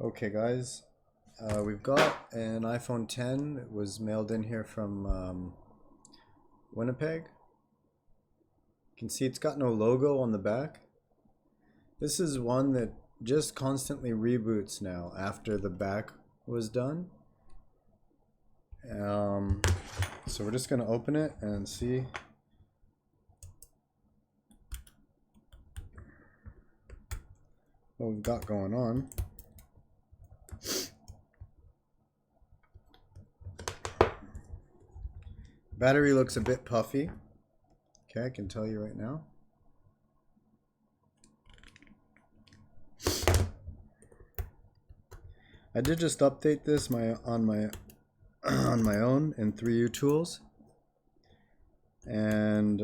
Okay guys, we've got an iPhone 10. It was mailed in here from Winnipeg. You can see it's got no logo on the back. This is one that just constantly reboots now after the back was done. So we're just going to open it and see. What we've got going on. Battery looks a bit puffy. Okay, I can tell you right now. I did just update this on my own in 3U tools, and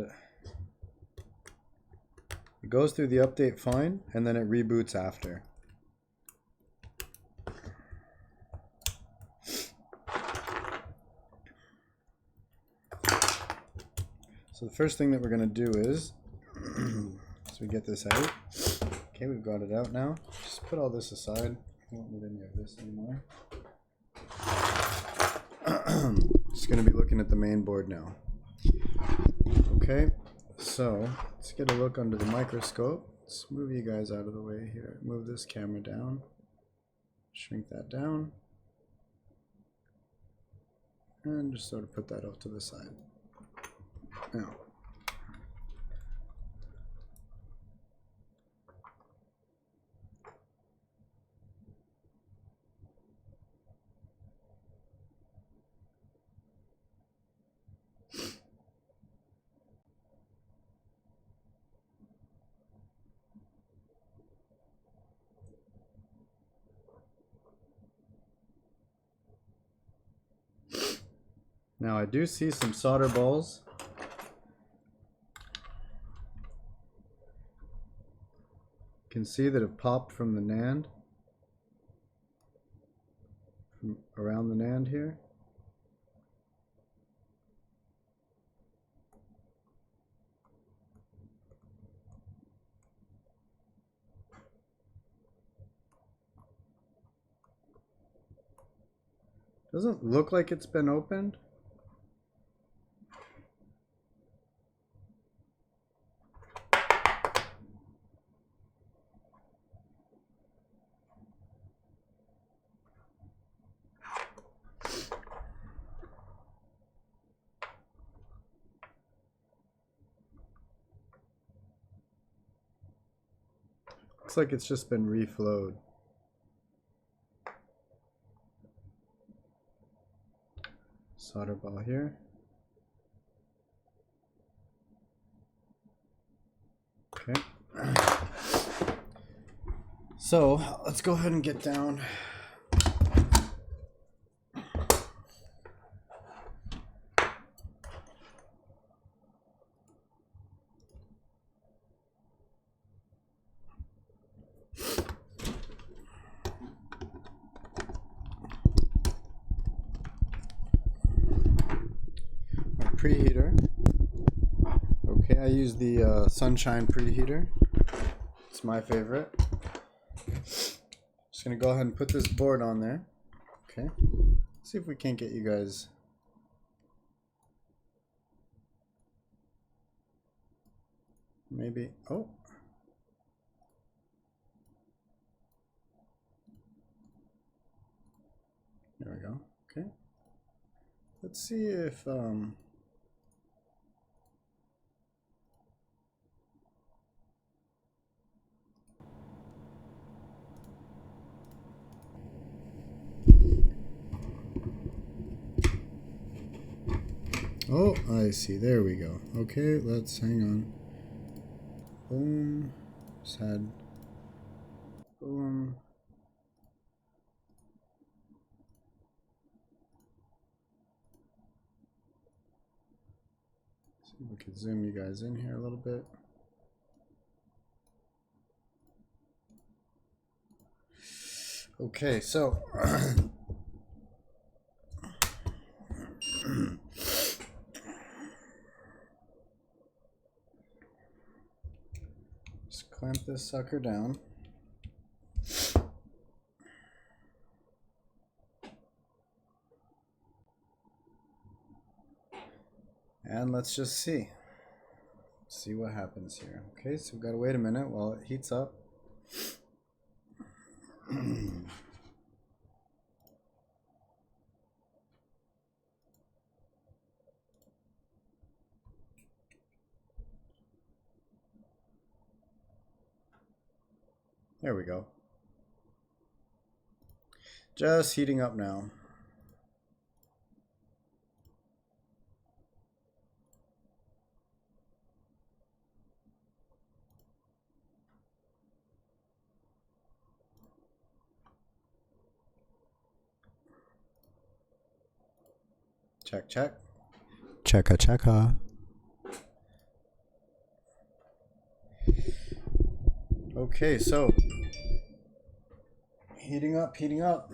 it goes through the update fine, and then it reboots after. So the first thing that we're going to do is, so we get this out. Okay, we've got it out now. Just put all this aside. I don't need any of this anymore. Just going to be looking at the main board now. Okay, so let's get a look under the microscope. Let's move you guys out of the way here. Move this camera down. Shrink that down. And just sort of put that off to the side. Now, I do see some solder balls. You can see that it popped from the NAND, from around the NAND here. Doesn't look like it's been opened. Looks like it's just been reflowed. Solder ball here. Okay. So let's go ahead and get down. Preheater. Okay, I use the Sunshine preheater. It's my favorite. Just gonna go ahead and put this board on there. Okay, see if we can't get you guys. Maybe. Oh. There we go. Okay. Let's see if oh, I see. There we go. Okay, let's hang on. Boom. Sad. Boom. See if we could zoom you guys in here a little bit. Okay, so just clamp this sucker down. And let's just see what happens here. Okay, so we've got to wait a minute while it heats up. There we go. Just heating up now. Check, check. Checka, checka. Okay, so heating up, heating up.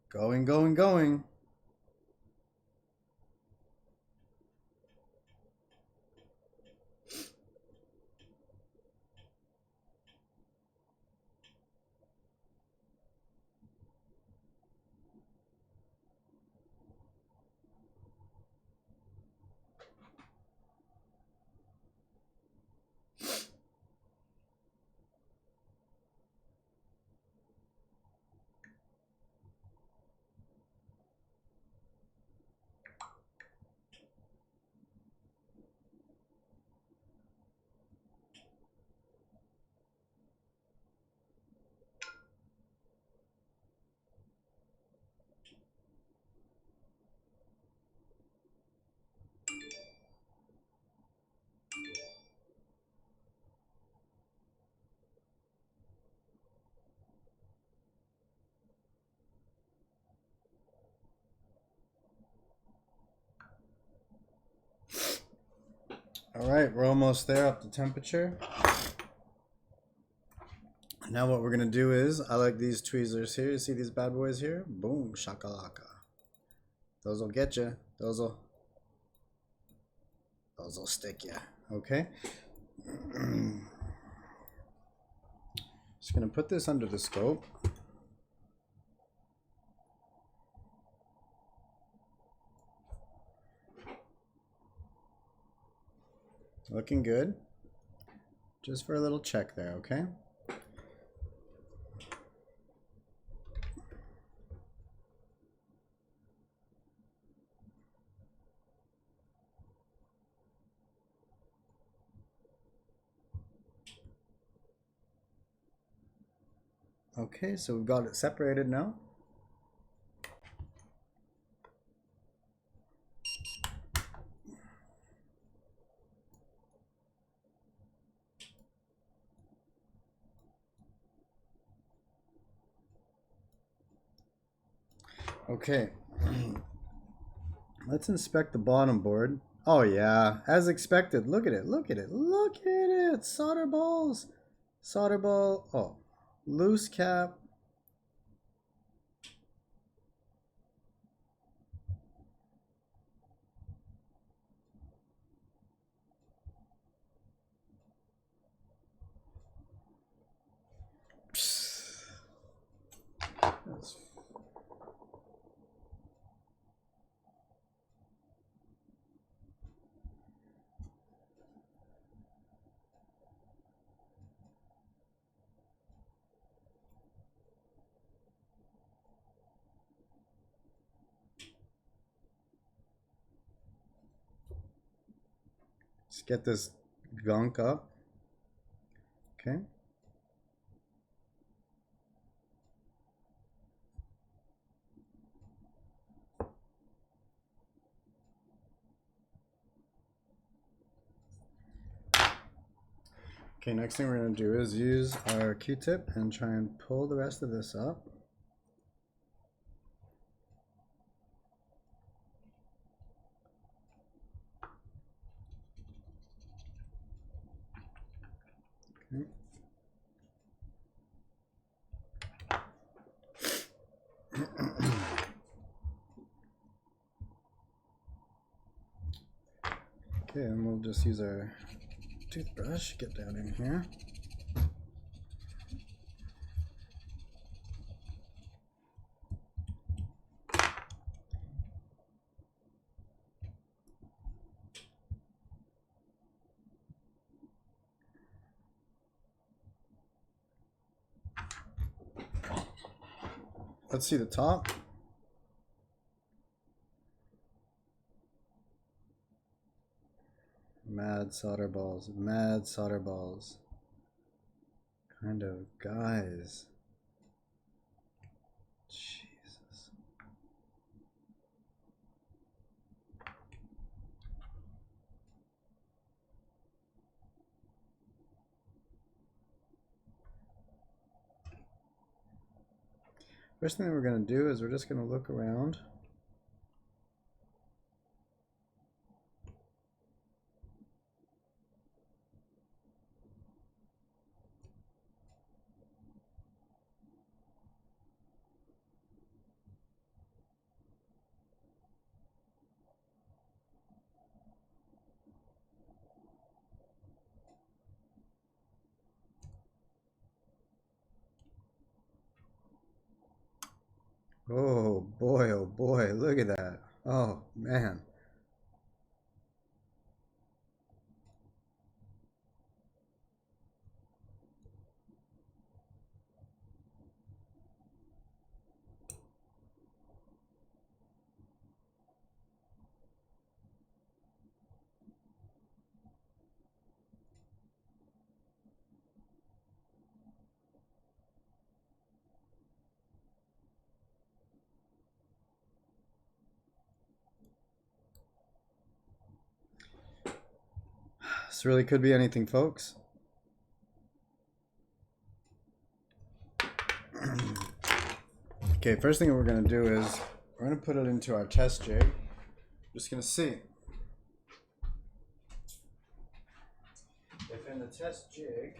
Going, going, going. All right, we're almost there up to temperature. Now what we're gonna do is, I like these tweezers here. You see these bad boys here? Boom, shakalaka. Those will get you. Those will stick you. Okay. Just gonna put this under the scope. Looking good. Just for a little check there, okay? Okay, so we've got it separated now. Okay. Let's inspect the bottom board. Oh yeah, as expected. Look at it, look at it, look at it. Solder balls. Solder ball. Oh, loose cap. That's Let's get this gunk up. Okay. Okay, next thing we're going to do is use our Q-tip and try and pull the rest of this up. Okay. Okay, and we'll just use our toothbrush, get down in here. Let's see the top. Mad solder balls, mad solder balls. Kind of guys. Jesus. First thing we're going to do is we're just going to look around. Oh boy, look at that. Oh man. This really could be anything, folks. Okay, first thing we're going to do is we're going to put it into our test jig. Just going to see if in the test jig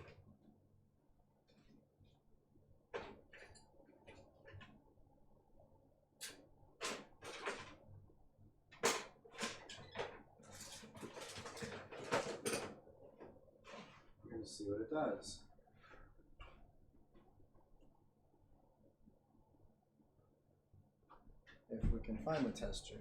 we're going to see what it does. If we can find the test jig.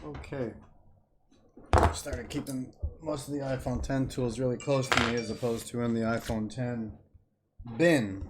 Okay. Started keeping most of the iPhone 10 tools really close to me as opposed to in the iPhone 10 bin.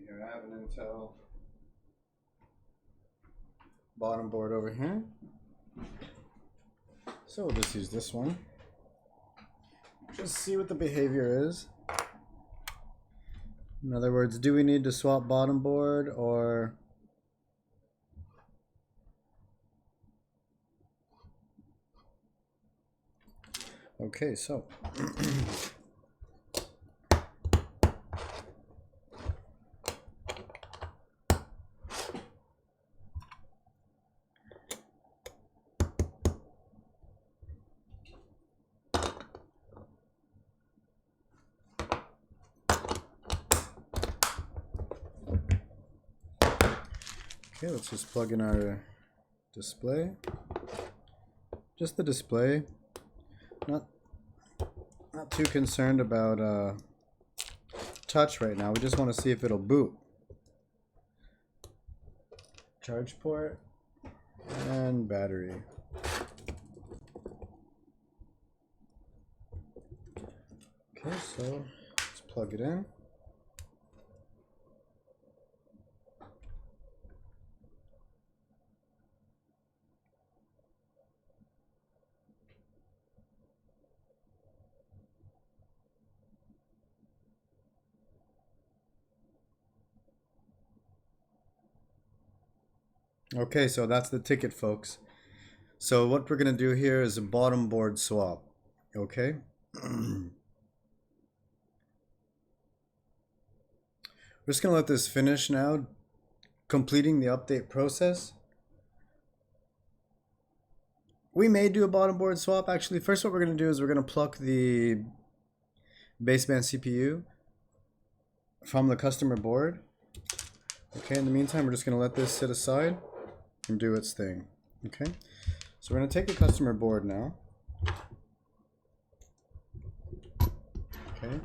Here I have an Intel bottom board over here. So we'll just use this one. Just see what the behavior is. In other words, do we need to swap bottom board or... Okay, so... Okay, let's just plug in our display. Just the display. Not too concerned about touch right now. We just want to see if it'll boot. Charge port and battery. Okay, so let's plug it in. Okay, so that's the ticket, folks. So what we're gonna do here is a bottom board swap. Okay. We're just gonna let this finish now, completing the update process. We may do a bottom board swap. Actually, first what we're gonna do is we're gonna pluck the baseband CPU from the customer board. Okay, in the meantime, we're just gonna let this sit aside and do its thing. Okay, so we're gonna take the customer board now. Okay,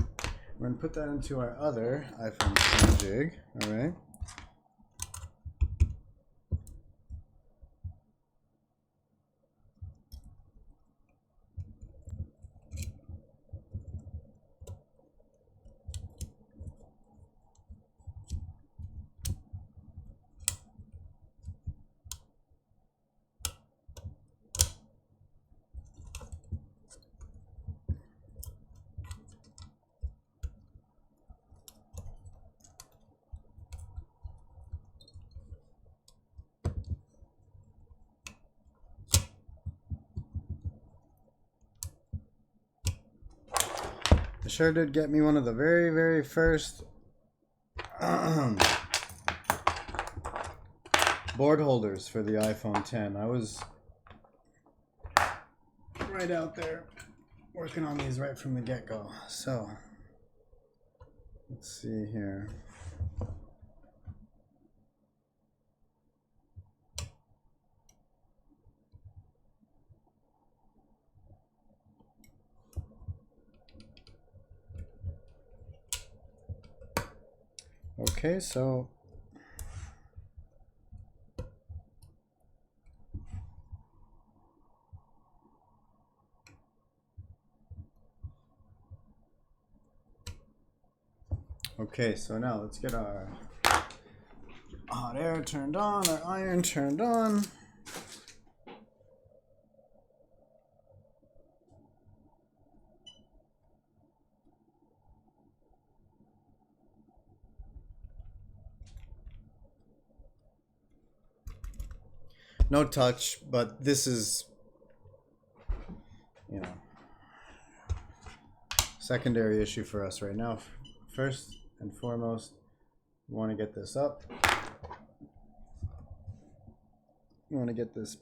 we're gonna put that into our other iPhone 10 jig. All right. I sure did get me one of the very first board holders for the iPhone 10. I was right out there working on these right from the get-go. So let's see here. Okay, so now let's get our hot air turned on, our iron turned on. No touch, but this is, you know, secondary issue for us right now. First and foremost, we want to get this up. We want to get this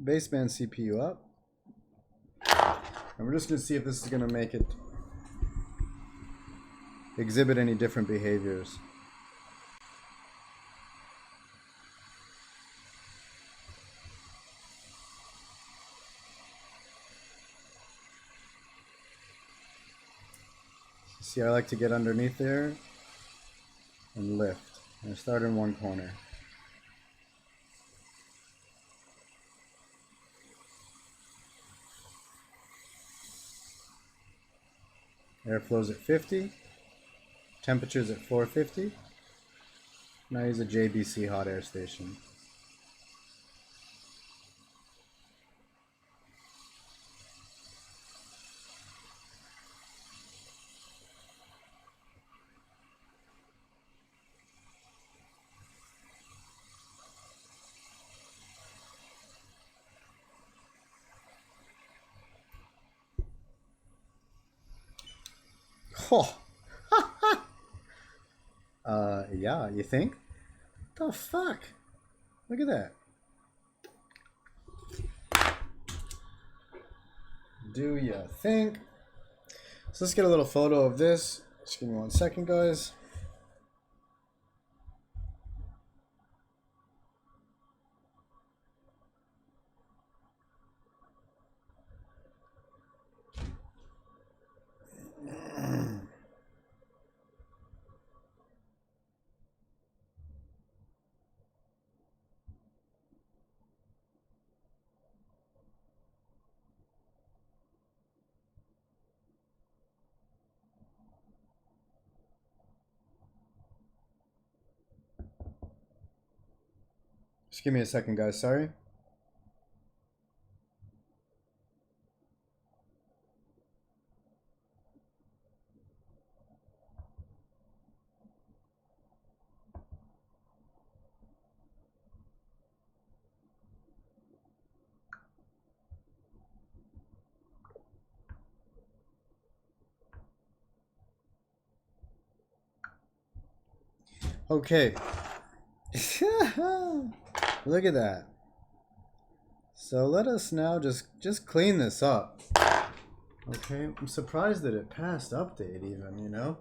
baseband CPU up. And we're just going to see if this is going to make it exhibit any different behaviors. See, I like to get underneath there and lift. And I start in one corner. Airflow's at 50. Temperature's at 450. Now I use a JBC hot air station. Oh. Yeah, you think? The fuck? Look at that. Do you think? So let's get a little photo of this. Just give me 1 second, guys. Just give me a second, guys. Sorry. Okay. Look at that. So let us now just clean this up. Okay, I'm surprised that it passed update even, you know?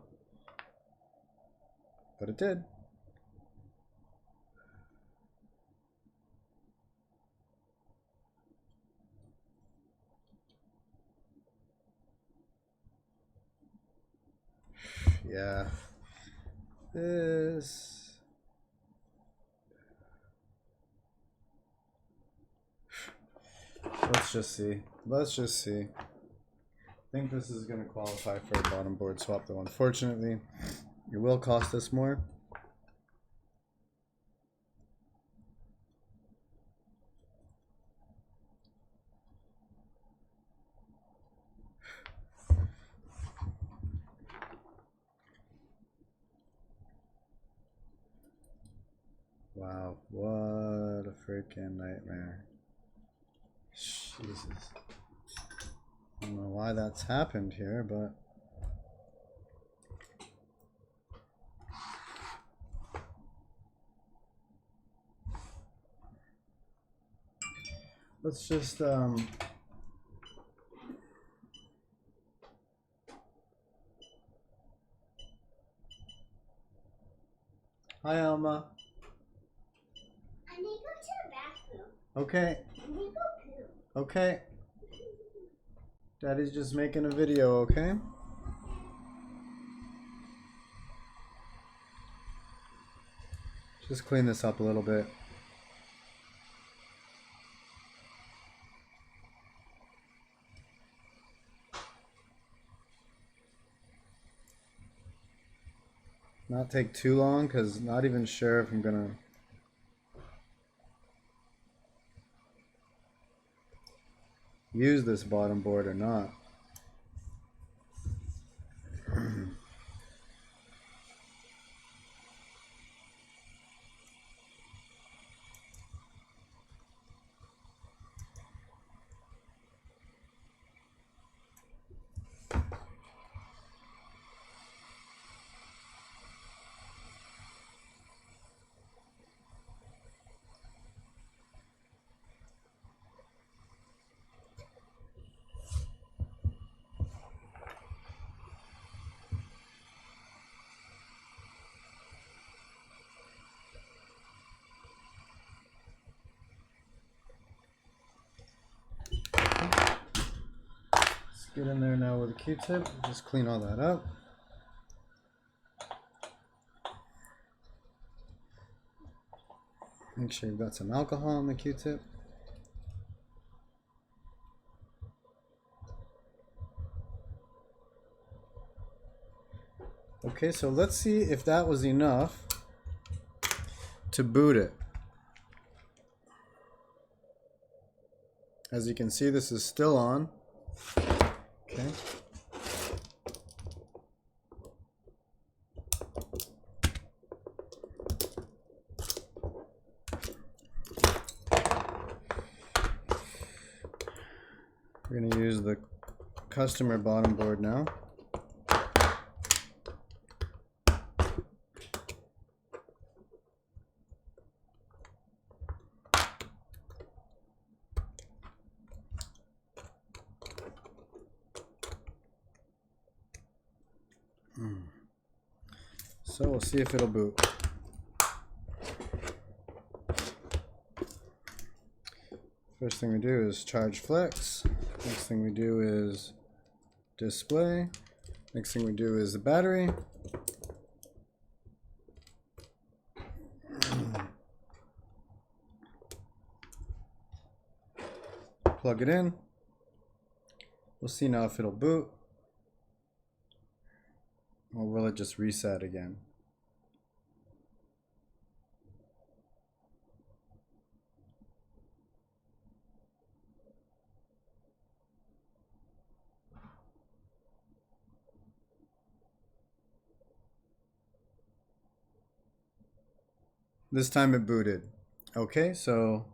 But it did. Yeah. This. Let's just see. Let's just see. I think this is going to qualify for a bottom board swap, though. Unfortunately, it will cost us more. Wow, what a freaking nightmare. Jesus. I don't know why that's happened here, but let's just Hi, Alma. I need to go to the bathroom. Okay. I need to go poo. Okay. Daddy's just making a video, okay? Just clean this up a little bit. Not take too long, because not even sure if I'm gonna use this bottom board or not. Get in there now with a Q-tip, just clean all that up. Make sure you've got some alcohol on the Q-tip. Okay, so let's see if that was enough to boot it. As you can see, this is still on. Okay. We're going to use the customer bottom board now. So we'll see if it'll boot. First thing we do is charge flex. Next thing we do is display. Next thing we do is the battery. Plug it in. We'll see now if it'll boot. Or will it just reset again? This time it booted. Okay, so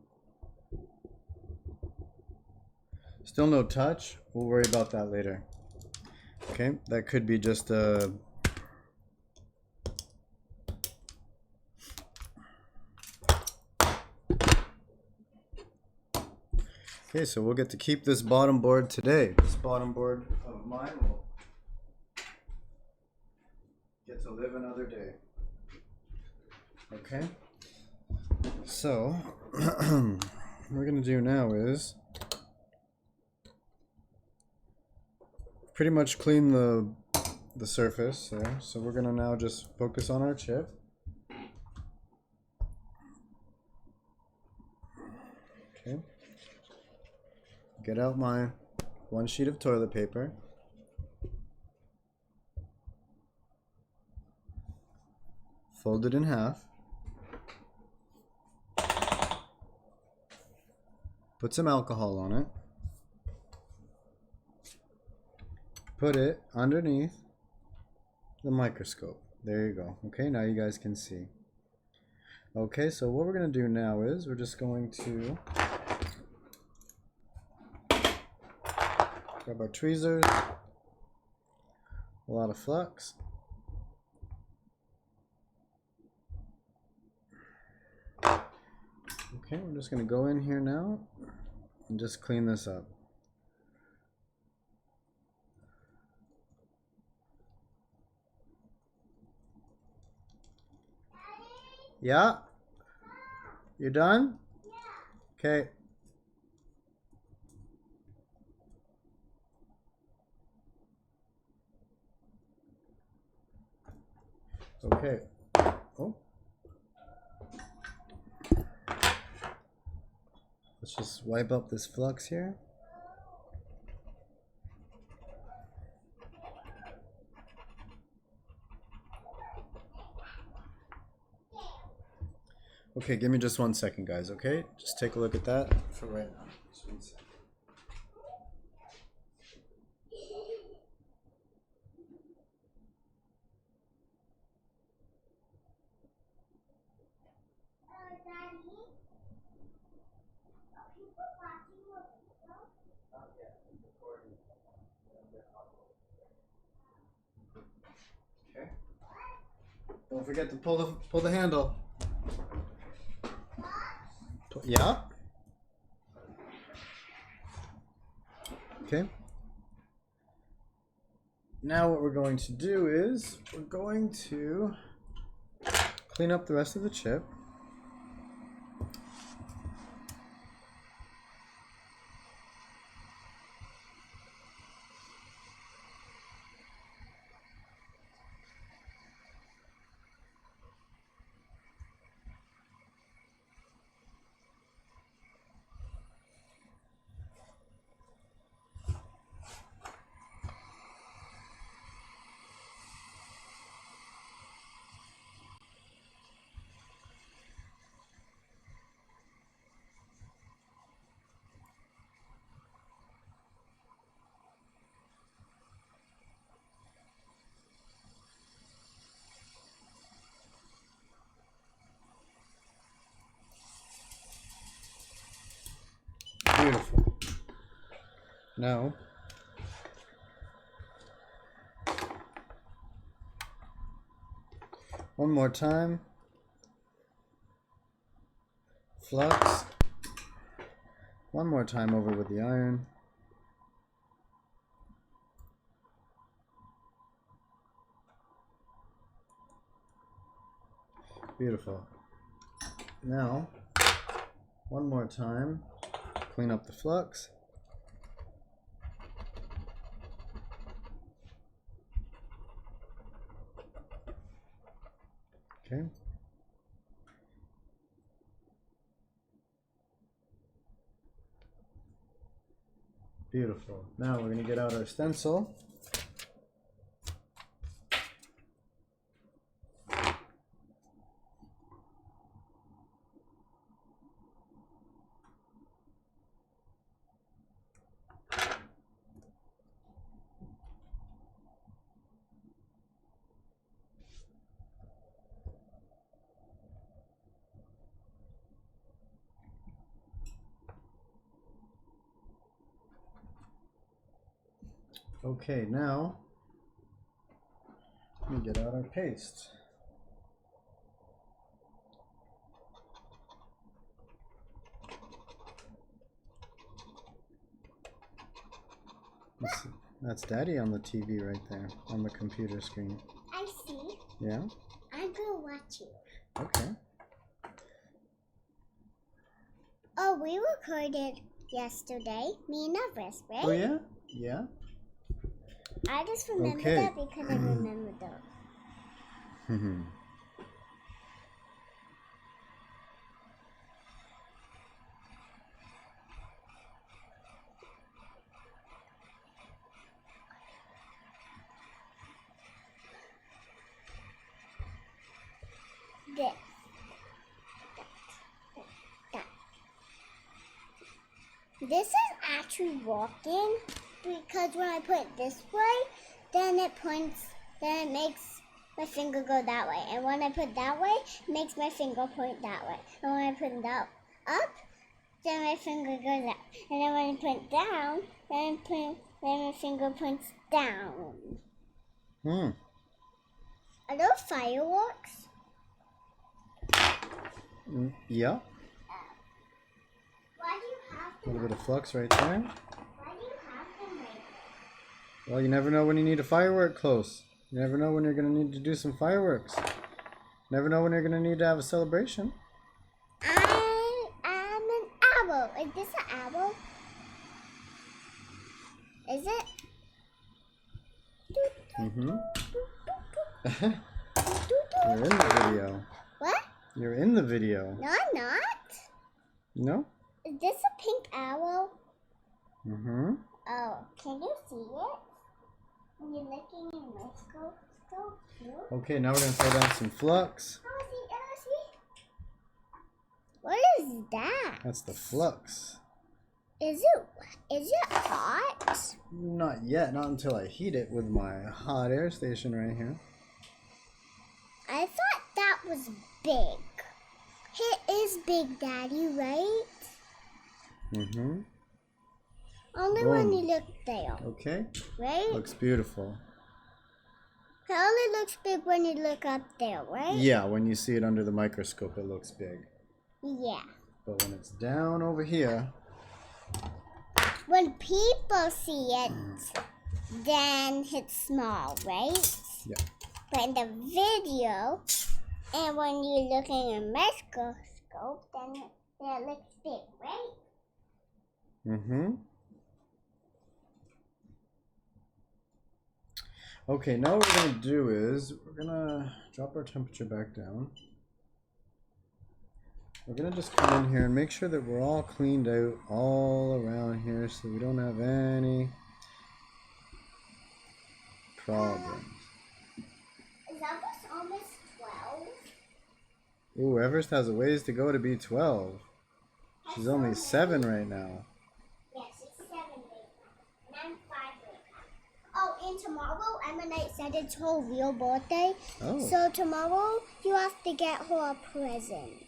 still no touch. We'll worry about that later. Okay, that could be just a... Okay, so we'll get to keep this bottom board today. This bottom board of mine will get to live another day. Okay, so what we're gonna do now is pretty much clean the surface there. So we're gonna now just focus on our chip. Okay. Get out my one sheet of toilet paper. Fold it in half. Put some alcohol on it. Put it underneath the microscope. There you go. Okay, now you guys can see. Okay, so what we're going to do now is we're just going to grab our tweezers, a lot of flux. Okay, we're just going to go in here now and just clean this up. Yeah? You done? Yeah. Okay. Okay. Oh. Let's just wipe up this flux here. Okay, give me just 1 second, guys, okay? Just take a look at that for right now. Just 1 second. Okay. Don't forget to pull the handle. Yeah. Okay. Now what we're going to do is we're going to clean up the rest of the chip. Beautiful. Now, one more time. Flux. One more time over with the iron. Beautiful. Now, one more time. Clean up the flux. Okay. Beautiful. Now we're going to get out our stencil. Okay, now let me get out our paste. That's Daddy on the TV right there, on the computer screen. I see. Yeah? I'm gonna watch you. Okay. Oh, we recorded yesterday. Me and Elvis, right? Oh yeah? Yeah? I just remember Okay. that because I remember those. This. That. This is actually walking because when I put it this way, then it points, then it makes my finger go that way. And when I put it that way, it makes my finger point that way. And when I put it up, then my finger goes up. And then when I put it down, then my finger points down. Are those fireworks? Yeah. Why do you have A them? little bit of flux right there. Why do you have them right there? Well, you never know when you need a firework close. You never know when you're going to need to do some fireworks. Never know when you're going to need to have a celebration. I am an owl. Is this an owl? Is it? You're in the video. What? You're in the video. No, I'm not. No? Is this a pink owl? Oh, can you see it? When you're looking in my scope too? Okay, now we're going to throw down some flux. What is that? That's the flux. Is it hot? Not yet, not until I heat it with my hot air station right here. I thought that was big. It is big, Daddy, right? Only when you look there. Okay. Right? Looks beautiful. It only looks big when you look up there, right? Yeah, when you see it under the microscope, it looks big. Yeah. But when it's down over here, when people see it, then it's small, right? yeah. But in the video, and when you're looking at a microscope, then it looks big, right? Okay, now what we're going to do is we're going to drop our temperature back down. We're going to just come in here and make sure that we're all cleaned out all around here so we don't have any problems. Is Elvis almost 12? Ooh, Everest has a ways to go to be 12. She's only 7 right now. Yeah, she's 7 right now. And I'm 5 right now. Oh, and tomorrow, Emma Knight said it's her real birthday. Oh. So tomorrow, you have to get her a present.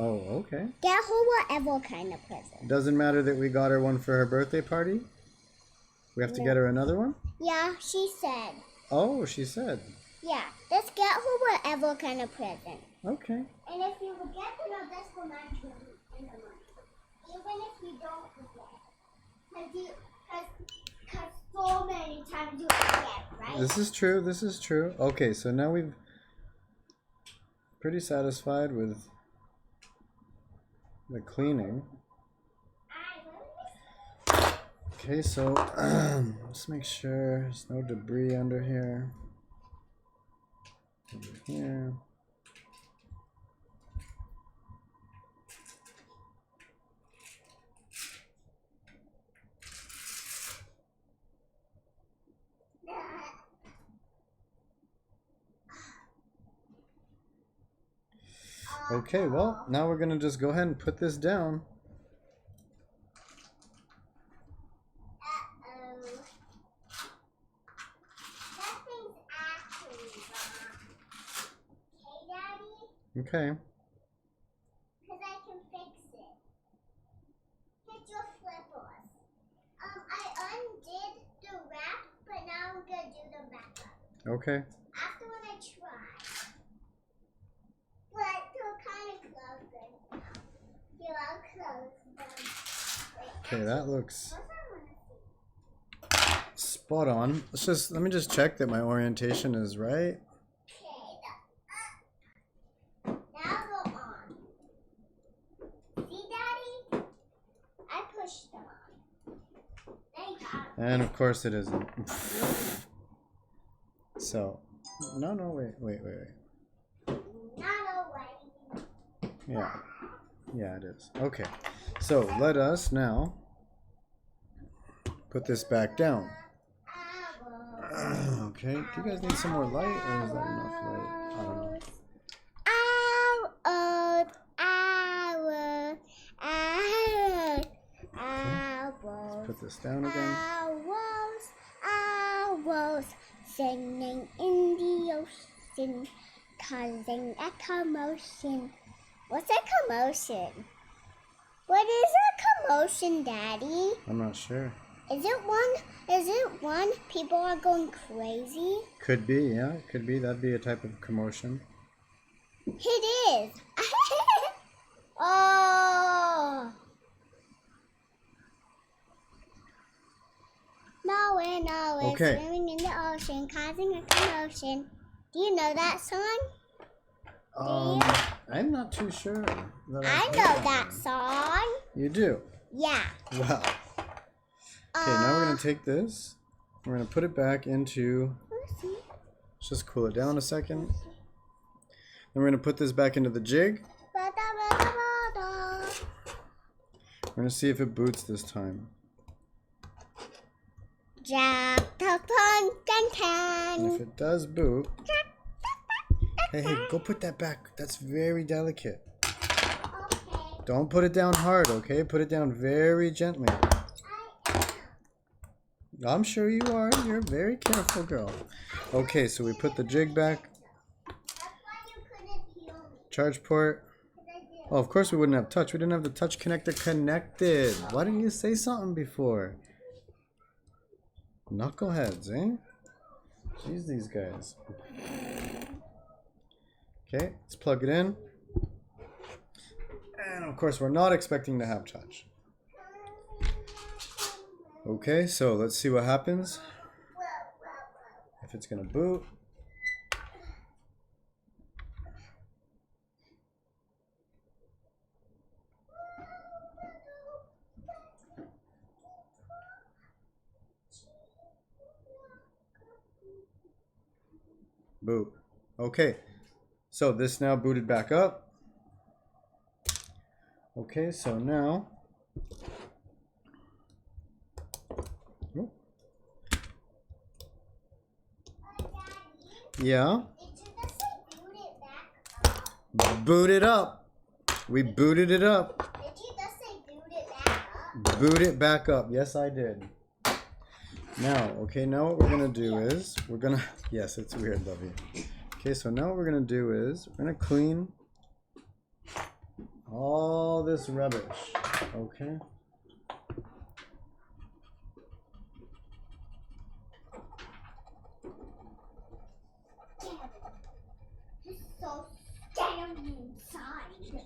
Oh, okay. Get her whatever kind of present. Doesn't matter that we got her one for her birthday party? We have to get her another one? Yeah, she said. Oh, she said. Yeah, just get her whatever kind of present. Okay. And if you forget to know, that's for my in the money. Even if you don't forget. Because so many times you forget, right? This is true. This is true. Okay, so now we've pretty satisfied with the cleaning. Okay, so let's make sure there's no debris under here. Over here. Okay, well, now we're going to just go ahead and put this down. That thing's actually wrong. Okay, Daddy? Okay. Because I can fix it. Hit your flippers. I undid the wrap Okay. After when I try. But they're kind of close. You're all close. Okay, that looks What I want to see. spot on. Let me just check that my orientation is right. Okay. Now go on. See, Daddy? I pushed them on. They got it. And of course it isn't. So, no, wait. Not away. Yeah, it is. Okay, so let us now put this back down. Okay, do you guys need some more light, or is that enough light? I don't know. Let's put this down again. Owls singing in the ocean, causing a commotion. What's a commotion? What is a commotion, Daddy? I'm not sure. Is it one people are going crazy? Could be, yeah, could be. That'd be a type of commotion. It is. Oh. No, it's Okay. swimming in the ocean, causing a commotion. Do you know that song? I'm not too sure. I know that song. You do? Yeah. Wow. Okay, now we're going to take this. We're going to put it back into... Let's just cool it down a second. Then we're going to put this back into the jig. We're going to see if it boots this time. Jack the pumpkin can. If it does boot... Hey, go put that back. That's very delicate. Okay. Don't put it down hard, okay? Put it down very gently. I'm sure you are. You're a very careful girl. Okay, so we put the jig back. That's why you couldn't heal me. Charge port. 'Cause I did. Oh, of course we wouldn't have touch. We didn't have the touch connector connected. Why didn't you say something before? Knuckleheads, eh? Jeez, these guys. Okay, let's plug it in. And of course, we're not expecting to have touch. Okay, so let's see what happens. If it's gonna boot. Boot. Okay, so this now booted back up. Okay, so now. Oh. Yeah. Did you just say boot it back up? Boot it up. We booted it up. Did you just say boot it back up? Boot it back up. Yes, I did. Now, okay, now what we're gonna do is we're gonna. Yes, it's weird, Lovey. Okay, so now what we're gonna do is we're gonna clean all this rubbish. Okay. It's so damn inside.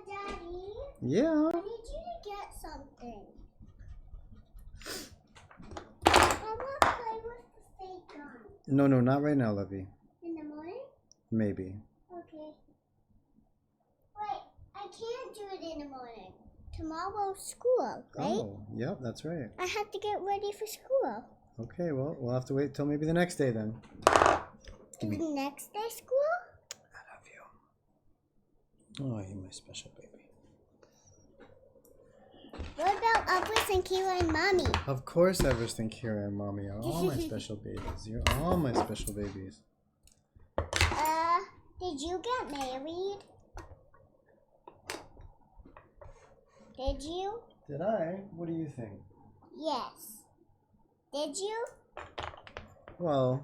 Daddy, Yeah. I need you to get something. I want to play with the fake gun. No, not right now, Lovey. In the morning? Maybe. Okay. Wait, I can't do it in the morning. Tomorrow's school, right? Oh, yep, that's right. I have to get ready for school. Okay, well, we'll have to wait till maybe the next day then. Is the next day school? I love you. Oh, you're my special baby. What about Elvis and Kira and Mommy? Of course, Everest and Kira and Mommy are all my special babies. You're all my special babies. Did you get married? Did you? Did I? What do you think? Yes. Did you? Well,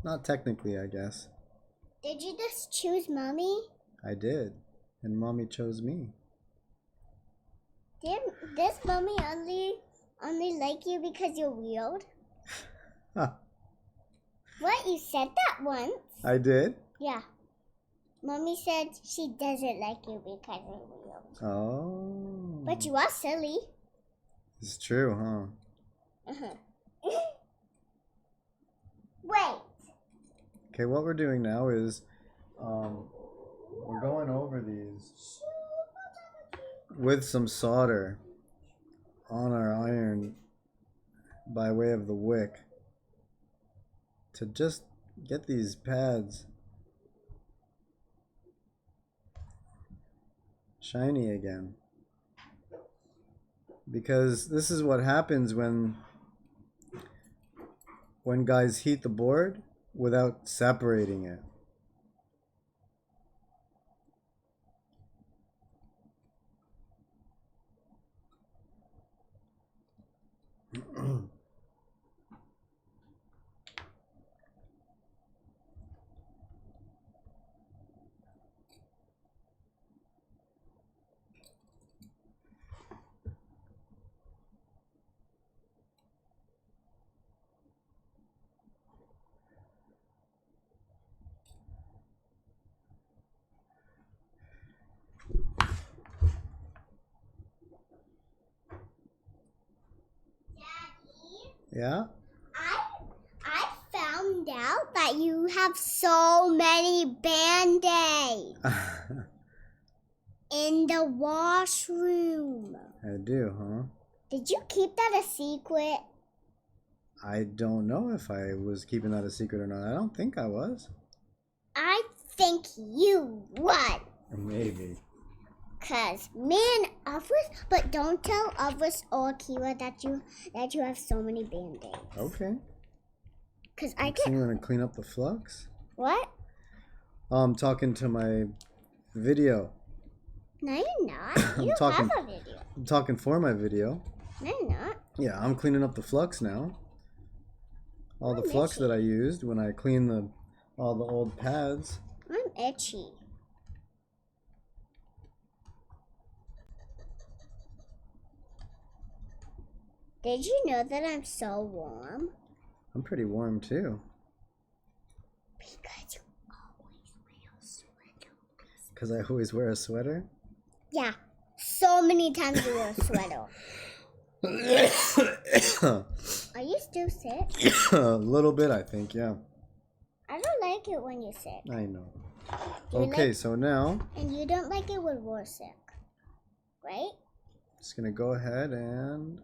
not technically, I guess. Did you just choose Mommy? I did. And Mommy chose me. Does mommy only like you because you're weird? Huh. What? You said that once. I did? Yeah. Mommy said she doesn't like you because you're weird. Oh. But you are silly. It's true, huh? Wait. Okay, what we're doing now is we're going over these with some solder on our iron by way of the wick to just get these pads shiny again. Because this is what happens when guys heat the board without separating it. Yeah? I found out that you have so many Band-Aids in the washroom. I do, huh? Did you keep that a secret? I don't know if I was keeping that a secret or not. I don't think I was. I think you would. Maybe. Cause me and others, but don't tell others or Kira that you have so many Band-Aids. Okay. Cause I So get you want to clean up the flux? what? I'm talking to my video. No, you're not. You don't have a video. I'm talking for my video. No, you're not. Yeah, I'm cleaning up the flux now. All the flux itchy. that I used when I cleaned all the old pads. I'm itchy. Did you know that I'm so warm? I'm pretty warm too. Because you always wear a sweater. Because I always wear a sweater? Yeah, so many times you wear a sweater. Are you still sick? A little bit, I think, yeah. I don't like it when you're sick. I know. Do you Okay, like- so now, And you don't like it when we're sick, right? just going to go ahead and...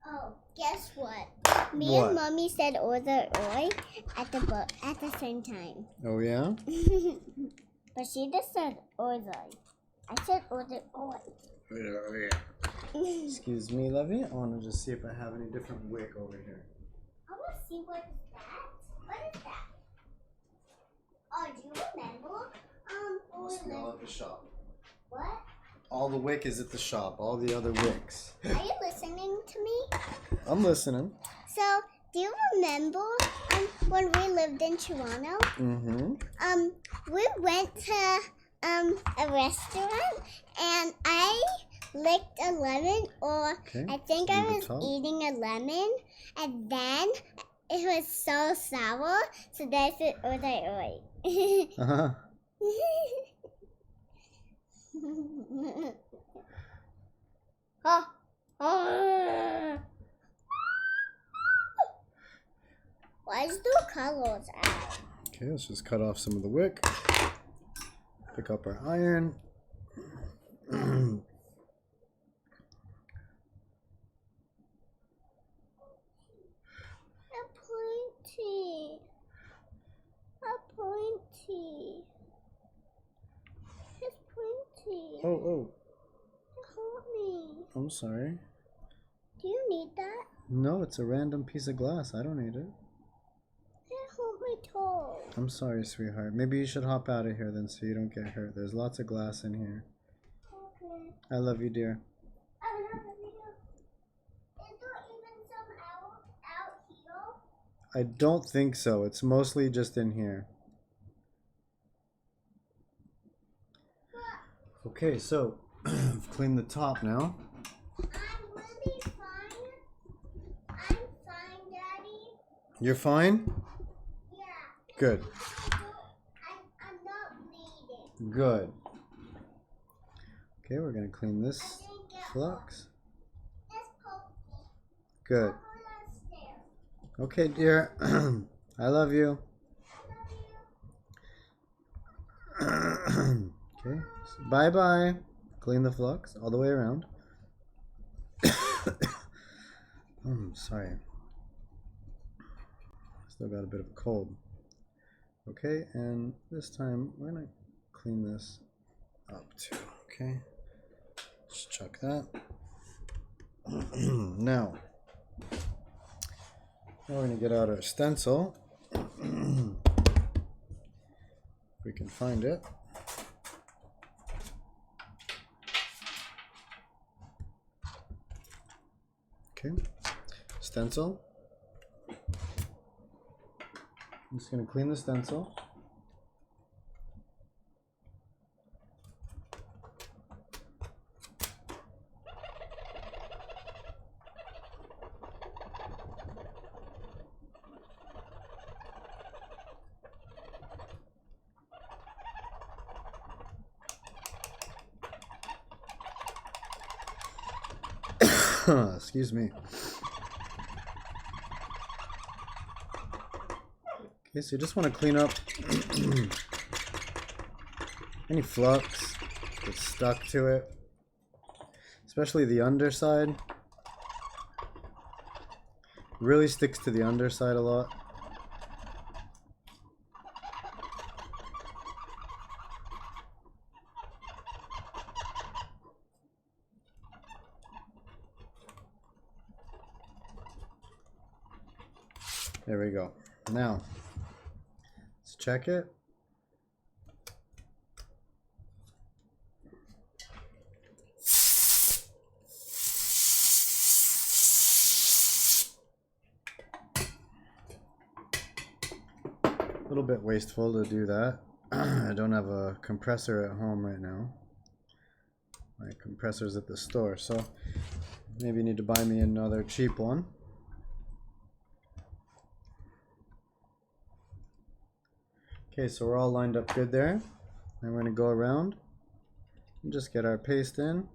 Oh, guess what? Me What? and Mommy said order oi at the same time. Oh, yeah? But she just said order. I said order oi. Excuse me, Levy. I want to just see if I have any different wick over here. I want to see what is that. What is that? Oh, do you remember? Must be all at the shop. What? All the wick is at the shop. All the other wicks. Are you listening to me? I'm listening. So, do you remember when we lived in Toronto? Mm-hmm. We went to a restaurant and I licked a lemon, or Okay, I think so I leave it was top. eating a lemon, and then it was so sour, so that's it. Oi. Uh-huh. Oh. Why's the colors out? Okay, let's just cut off some of the wick. Pick up our iron. A pointy. It's pointy. Oh, Help me. I'm sorry. Do you need that? No, it's a random piece of glass. I don't need it. Hold my toe. I'm sorry, sweetheart. Maybe you should hop out of here then so you don't get hurt. There's lots of glass in here. Okay. I love you, dear. I love you. Is there even some out here? I don't think so. It's mostly just in here. Okay, so I've cleaned the top now. I'm really fine. I'm fine, Daddy. You're fine? Yeah. Good. I'm not bleeding. Good. Okay, we're gonna clean this I didn't get flux. Let's poke me. Good. Go downstairs. Okay, dear. I love you. Okay. Bye bye. Clean the flux all the way around. Sorry. Still got a bit of a cold. Okay, and this time we're gonna clean this up too. Okay. Just chuck that. Now we're gonna get out our stencil. If we can find it. Okay, stencil. I'm just going to clean the stencil. Excuse me. Okay, so you just want to clean up any flux that's stuck to it, especially the underside. Really sticks to the underside a lot. There we go. Now, let's check it. A little bit wasteful to do that. I don't have a compressor at home right now. My compressor's at the store, so maybe you need to buy me another cheap one. Okay, so we're all lined up good there. And we're going to go around and just get our paste in.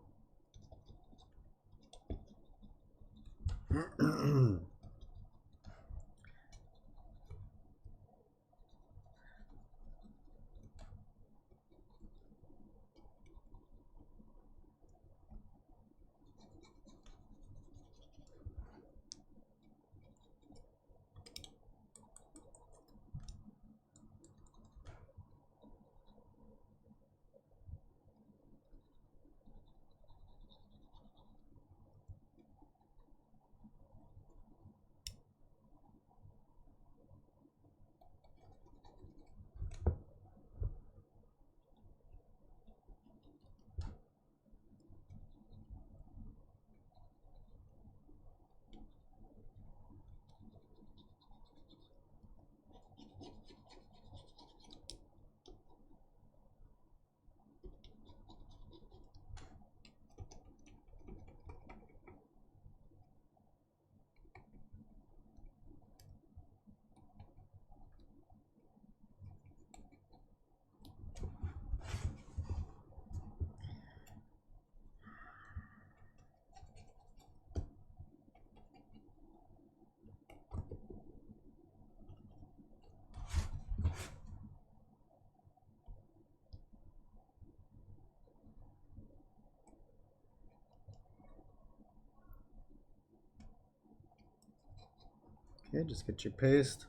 Okay, just get your paste.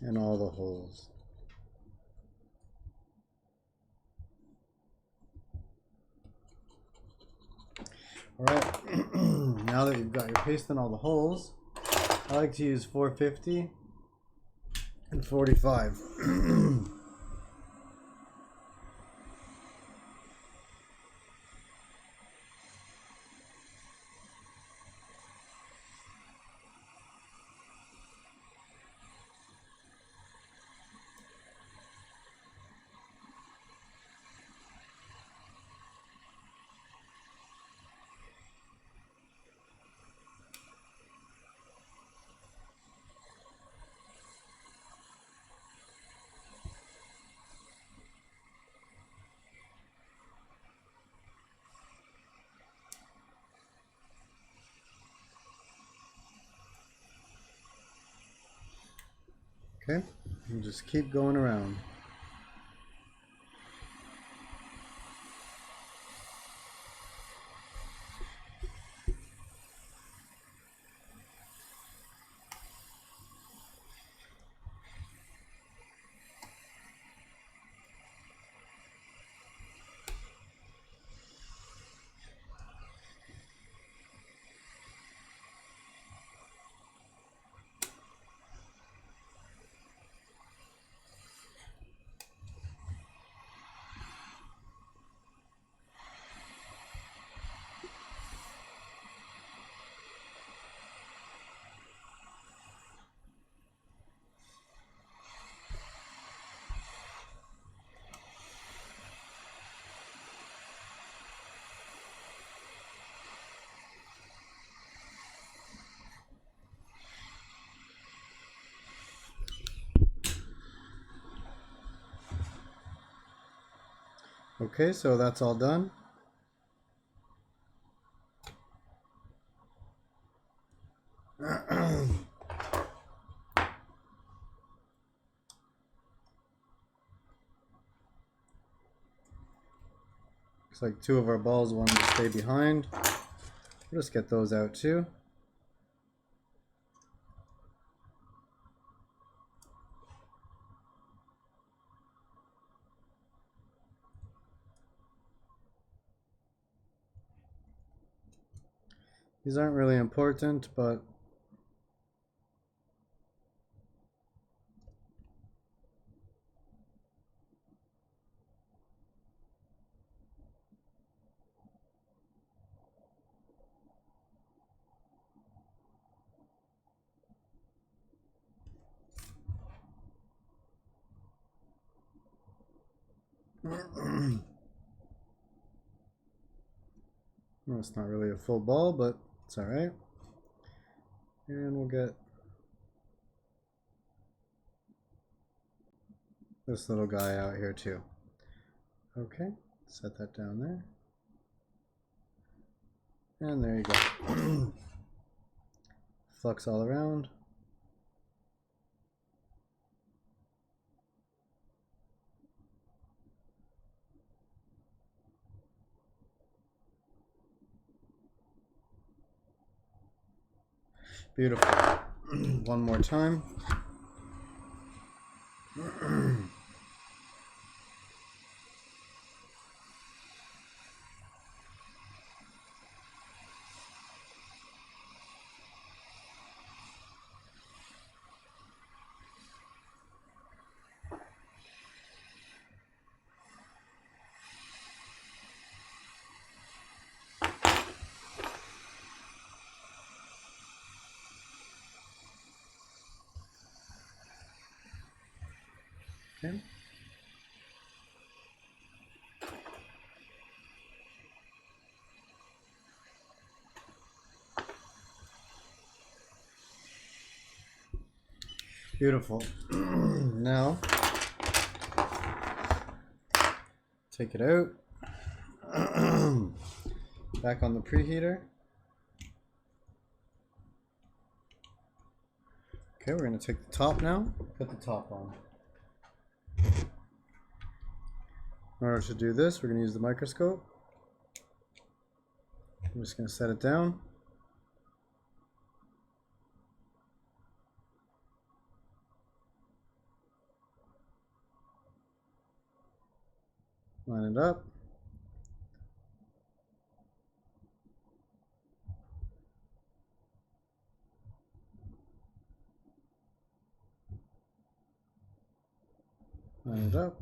And all the holes. Alright, now that you've got your paste in all the holes, I like to use 450 and 45. Okay, and just keep going around. Okay, so that's all done. Looks like two of our balls wanted to stay behind. We'll just get those out too. These aren't really important, but well, it's not really a full ball, but it's all right. And we'll get this little guy out here too. Okay, set that down there. And there you go. Flux all around. Beautiful. One more time. Okay. Beautiful. Now, take it out. Back on the preheater. Okay, we're going to take the top now. Put the top on. In order to do this, we're going to use the microscope. I'm just going to set it down. Line it up. Line it up.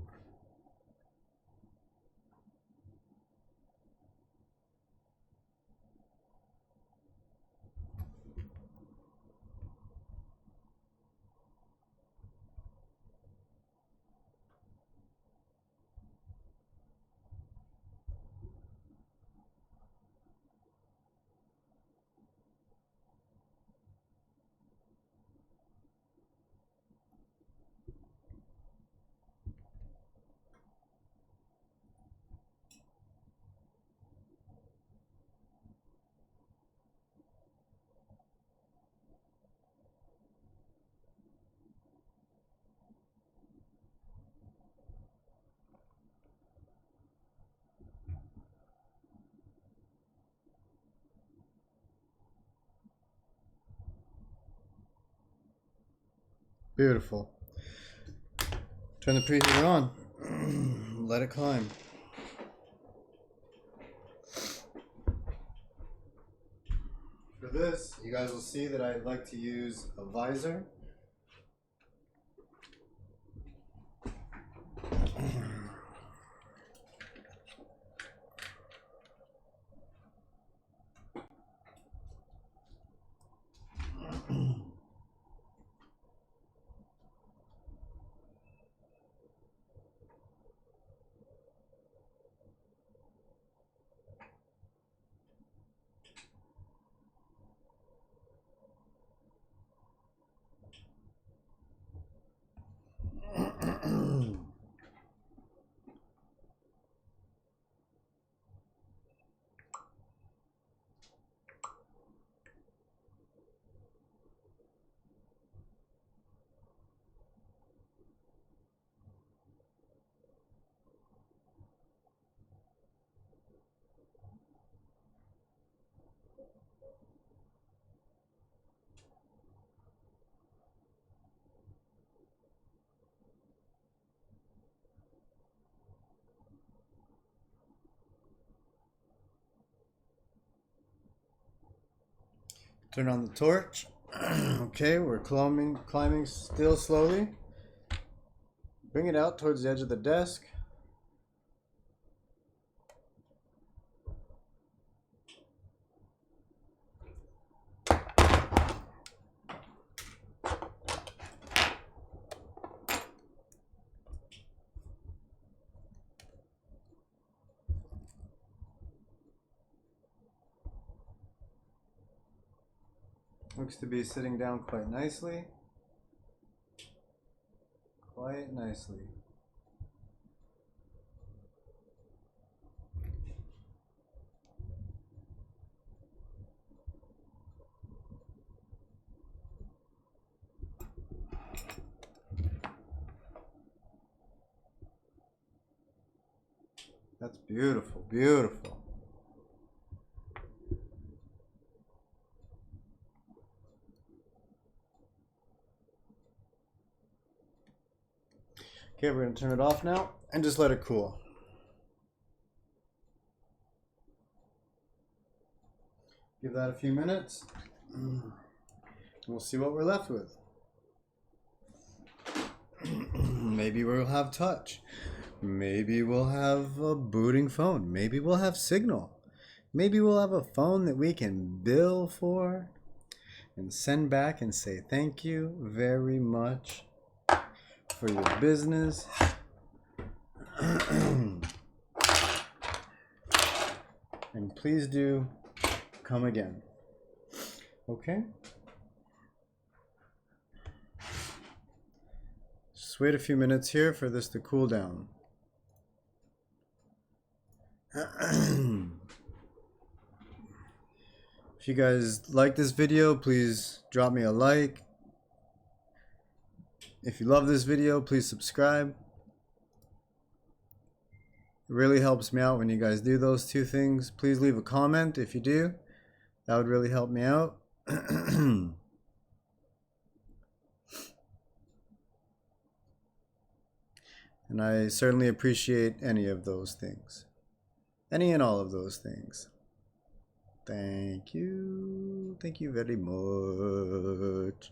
Beautiful. Turn the preheater on. Let it climb. For this, you guys will see that I like to use a visor. Turn on the torch. Okay, we're climbing still slowly. Bring it out towards the edge of the desk. Looks to be sitting down quite nicely. Quite nicely. That's beautiful, beautiful. Okay, we're going to turn it off now and just let it cool. Give that a few minutes. We'll see what we're left with. Maybe we'll have touch. Maybe we'll have a booting phone. Maybe we'll have signal. Maybe we'll have a phone that we can bill for and send back and say thank you very much for your business. And please do come again. Okay? Just wait a few minutes here for this to cool down. If you guys like this video, please drop me a like. If you love this video, please subscribe. It really helps me out when you guys do those two things. Please leave a comment if you do. That would really help me out. And I certainly appreciate any of those things. Any and all of those things. Thank you. Thank you very much.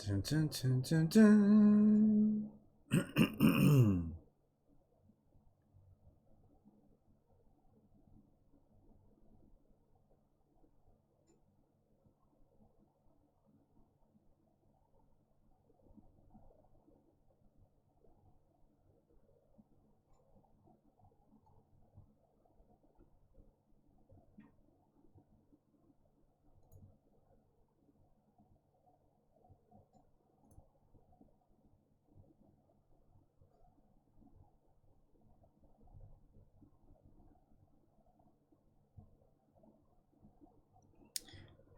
Dun, dun, dun, dun, dun.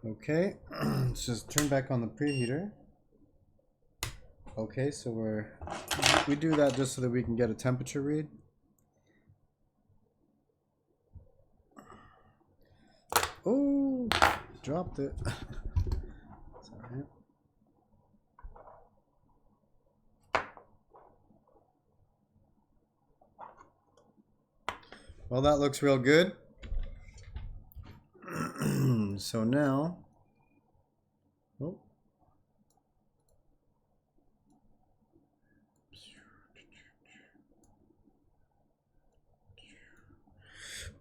Okay, let's just turn back on the preheater. Okay, so we do that just so that we can get a temperature read. Oh, dropped it. It's all right. Well, that looks real good. So now, oh.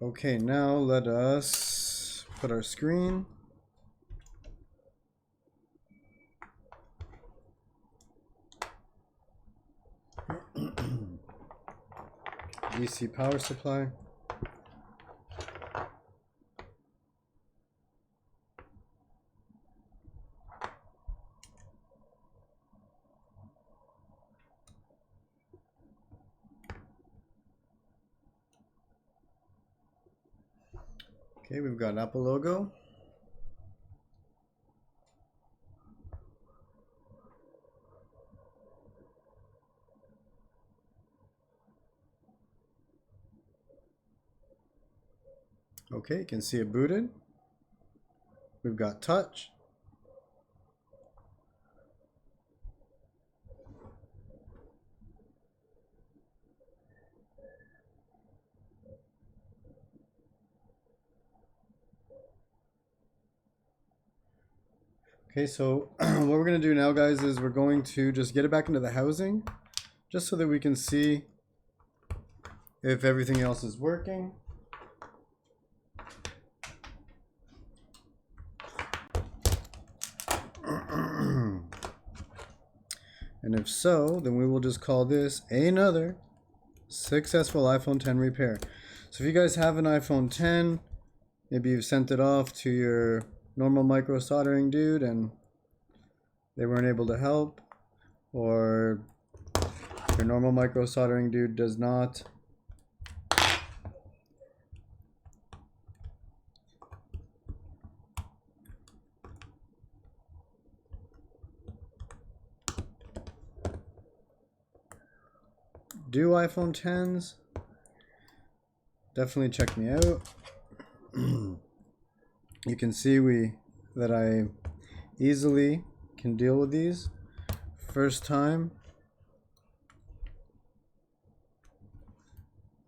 Okay, now let us put our screen. DC power supply. Okay, we've got an Apple logo. Okay, you can see it booted. We've got touch. Okay, so what we're going to do now, guys, is we're going to just get it back into the housing, just so that we can see if everything else is working. And if so, then we will just call this another successful iPhone 10 repair. So if you guys have an iPhone 10, maybe you've sent it off to your normal micro soldering dude and they weren't able to help, or your normal micro soldering dude does not do iPhone 10s, definitely check me out. You can see that I easily can deal with these first time,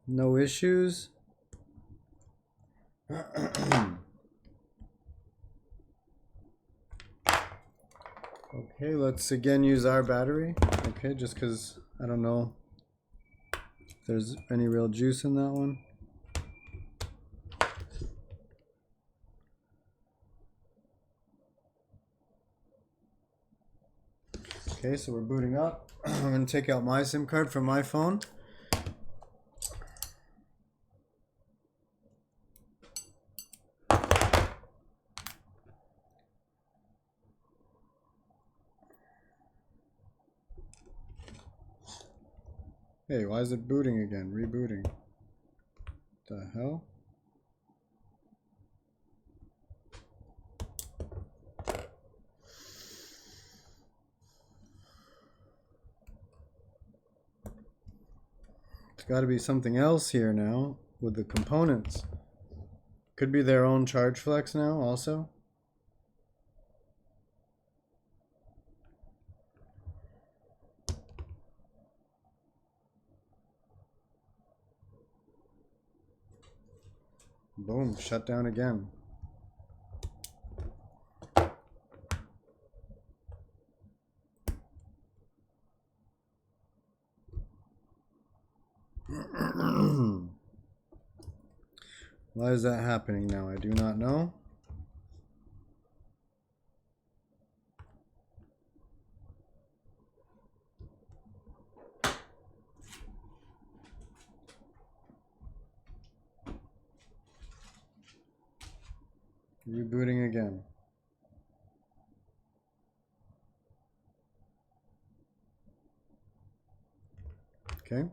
no issues. Okay, let's again use our battery. Okay, just because I don't know if there's any real juice in that one. Okay, so we're booting up. I'm going to take out my SIM card from my phone. Hey, why is it booting again? Rebooting. The hell? It's got to be something else here now with the components. Could be their own charge flex now also. Boom, shut down again. Why is that happening now? I do not know. Rebooting again. Okay.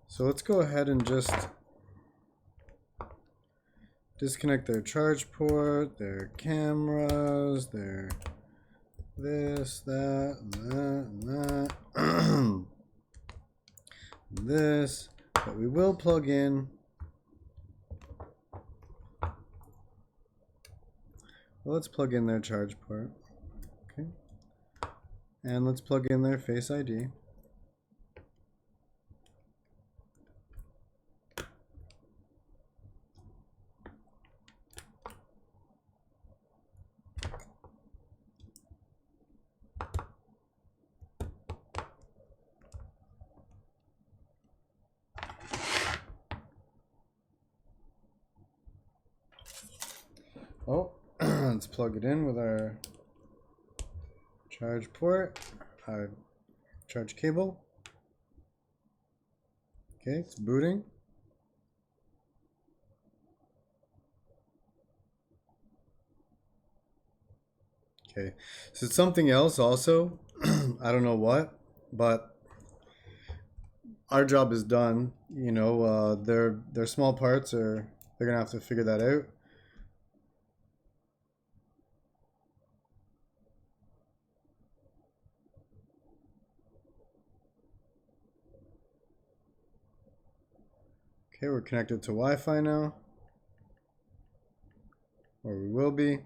So let's go ahead and just disconnect their charge port, their cameras, their this, that, and that. This, but we will plug in. Well, let's plug in their charge port. Okay. And let's plug in their Face ID. Oh, let's plug it in with our charge port, our charge cable. Okay, it's booting. Okay, so it's something else also. I don't know what, but our job is done. You know, their small parts are, they're gonna have to figure that out. Okay, we're connected to Wi-Fi now, or we will be.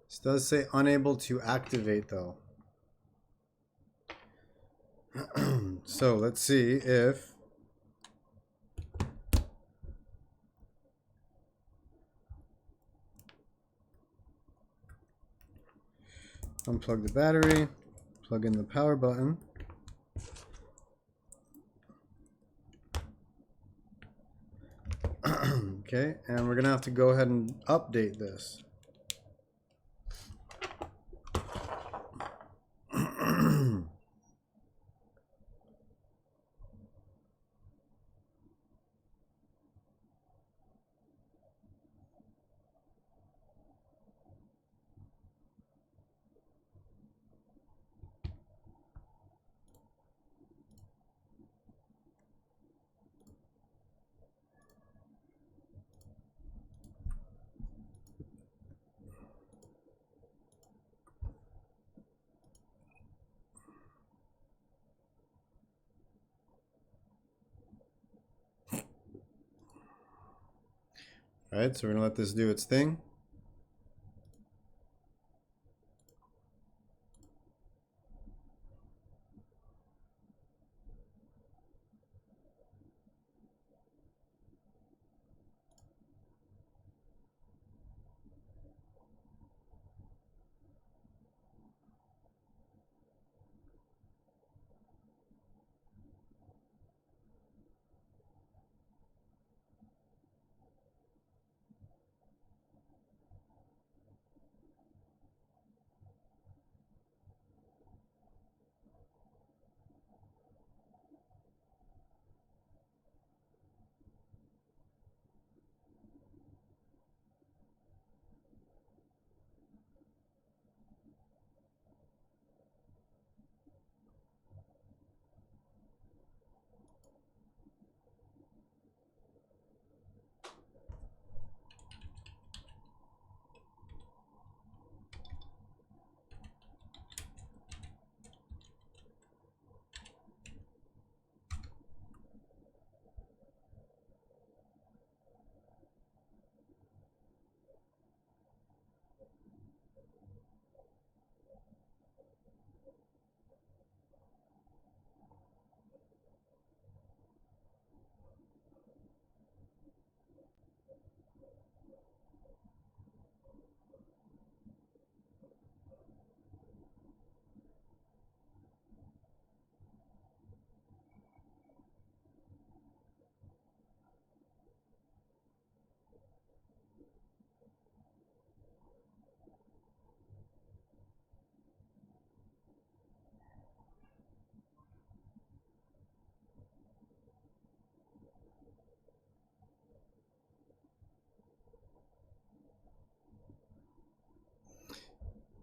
This does say unable to activate though. So let's see if unplug the battery, plug in the power button. Okay, and we're gonna have to go ahead and update this. All right, so we're gonna let this do its thing.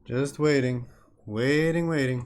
Just waiting. Waiting.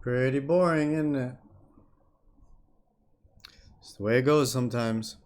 Pretty boring, isn't it? It's the way it goes sometimes.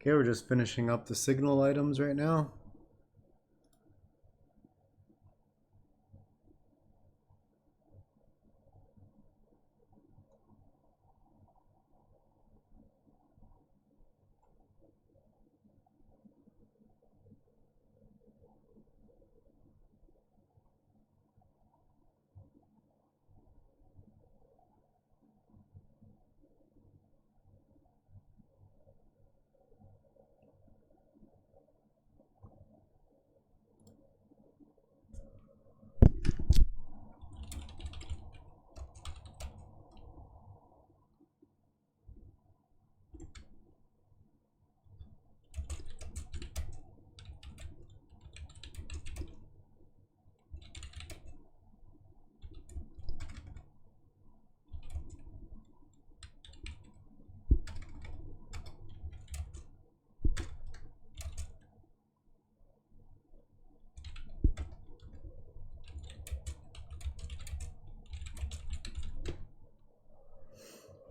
Okay, we're just finishing up the signal items right now.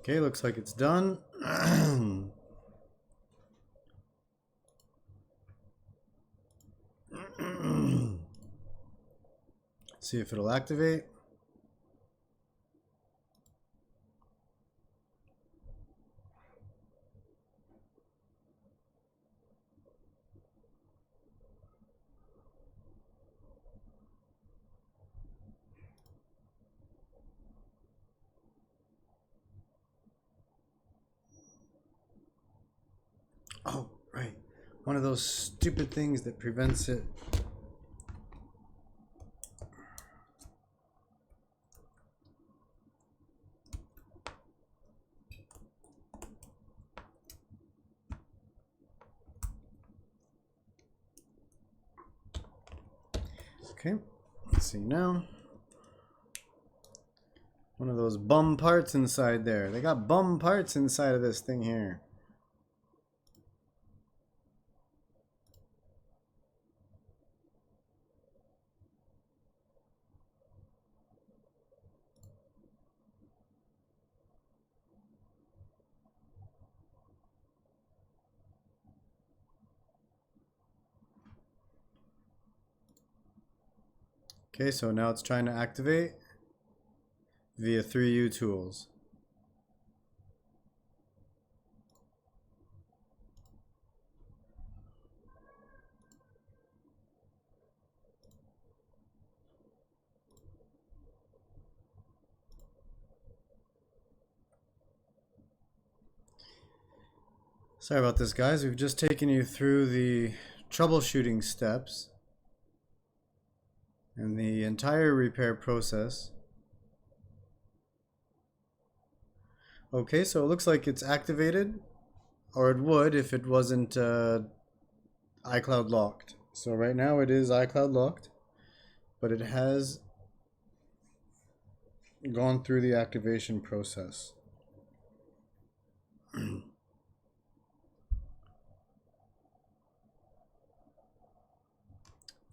Okay, looks like it's done. See if it'll activate. Oh, right. One of those stupid things that prevents it. Okay, let's see now. One of those bum parts inside there. They got bum parts inside of this thing here. Okay, so now it's trying to activate via 3U tools. Sorry about this, guys. We've just taken you through the troubleshooting steps and the entire repair process. Okay, so it looks like it's activated, or it would if it wasn't iCloud locked. So right now it is iCloud locked, but it has gone through the activation process. If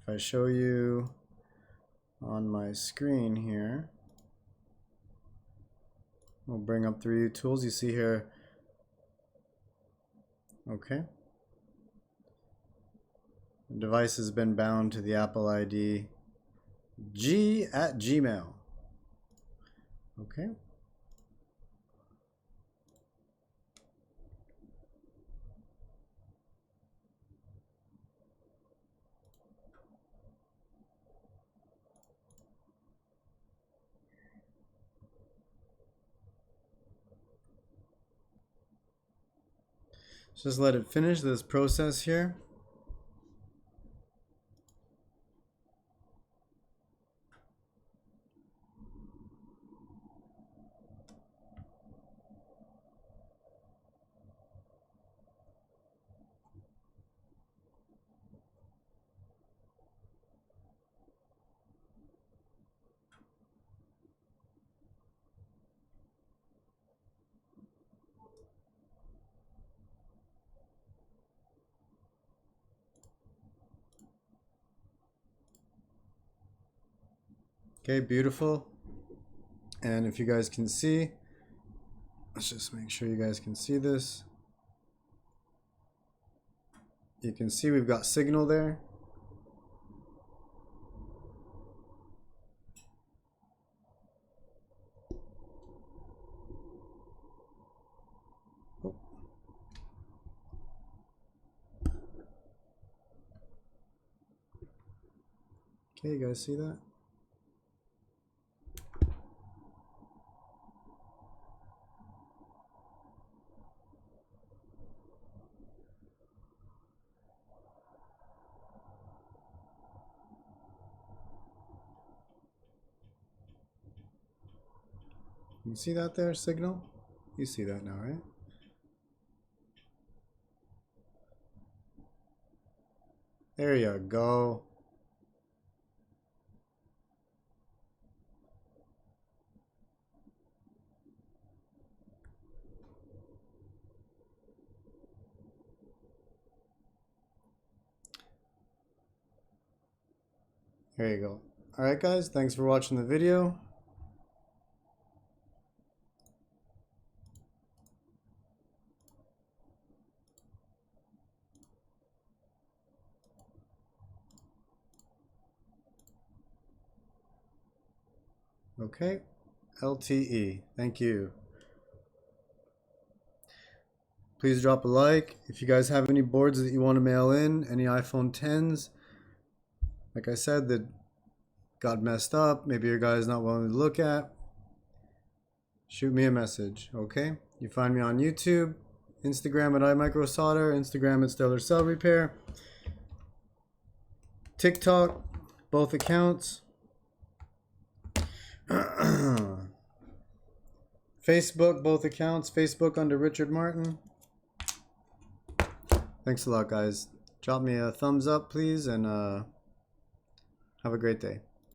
I show you on my screen here, we'll bring up 3U tools. You see here, okay. The device has been bound to the Apple ID G@Gmail. Okay. Just let it finish this process here. Okay, beautiful. And if you guys can see, let's just make sure you guys can see this. You can see we've got signal there. Oh. Okay, you guys see that? You see that there, signal? You see that now, right? There you go. There you go. Alright guys, thanks for watching the video. Okay, LTE. Thank you. Please drop a like. If you guys have any boards that you want to mail in, any iPhone 10s, like I said, that got messed up, maybe your guy's not willing to look at, shoot me a message, okay? You find me on YouTube, Instagram at iMicroSolder, Instagram at Stellar Cell Repair, TikTok, both accounts. Facebook, both accounts. Facebook under Richard Martin. Thanks a lot, guys. Drop me a thumbs up, please, and Have a great day.